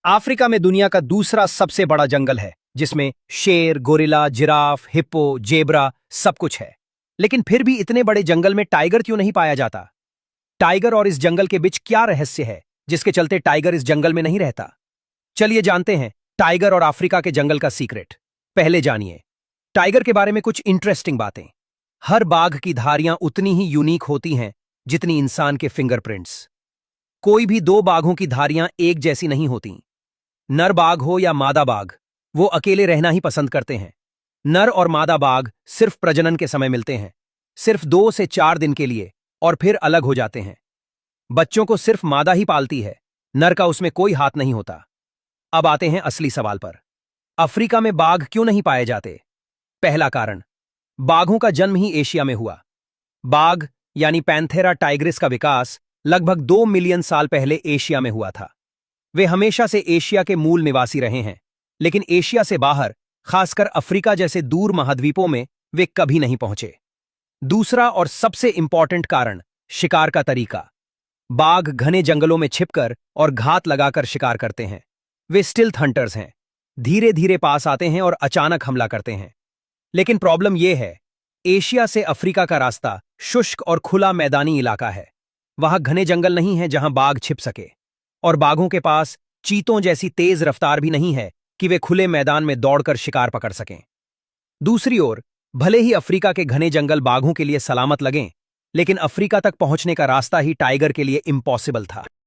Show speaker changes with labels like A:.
A: Africa में दुनिया का दूसरा सबसे बड़ा जंगल है, जिसमें शेर, गोरिल्ला, जिराफ, हिप्पो, जेब्रा सब कुछ है। लेकिन फिर भी इतने बड़े जंगल में टाइगर क्यों नहीं पाया जाता? टाइगर और इस जंगल के बीच क्या रहस्य है, जिसके चलते टाइगर इस जंगल में नहीं रहता? चलिए जानते हैं टाइगर और अफ्रीका के जंगल का सीक्रेट। पहले जानिए टाइगर के बारे में कुछ इंटरेस्टिंग बातें। हर बाघ की धारियां उतनी ही यूनिक होती हैं जितनी इंसान के फिंगरप्रिंट्स। कोई भी दो बाघों की धारियां एक जैसी नहीं होती। नर बाघ हो या मादा बाघ, वो अकेले रहना ही पसंद करते हैं। नर और मादा बाघ सिर्फ प्रजनन के समय मिलते हैं, सिर्फ 2 से 4 दिन के लिए, और फिर अलग हो जाते हैं। बच्चों को सिर्फ मादा ही पालती है, नर का उसमें कोई हाथ नहीं होता। अब आते हैं असली सवाल पर। अफ्रीका में बाघ क्यों नहीं पाए जाते? पहला कारण, बाघों का जन्म ही एशिया में हुआ। बाघ यानी पैंथेरा टाइग्रिस का विकास लगभग 2 मिलियन साल पहले एशिया में हुआ था। वे हमेशा से एशिया के मूल निवासी रहे हैं, लेकिन एशिया से बाहर, खासकर अफ्रीका जैसे दूर महाद्वीपों में वे कभी नहीं पहुंचे। दूसरा और सबसे इंपॉर्टेंट कारण, शिकार का तरीका। बाघ घने जंगलों में छिपकर और घात लगाकर शिकार करते हैं। वे स्टिल्थ हंटर्स हैं, धीरे धीरे पास आते हैं और अचानक हमला करते हैं। लेकिन प्रॉब्लम यह है, एशिया से अफ्रीका का रास्ता शुष्क और खुला मैदानी इलाका है। वहां घने जंगल नहीं है जहां बाघ छिप सके, और बाघों के पास चीतों जैसी तेज रफ्तार भी नहीं है कि वे खुले मैदान में दौड़कर शिकार पकड़ सकें। दूसरी ओर, भले ही अफ्रीका के घने जंगल बाघों के लिए सलामत लगें, लेकिन अफ्रीका तक पहुंचने का रास्ता ही टाइगर के लिए इम्पॉसिबल था।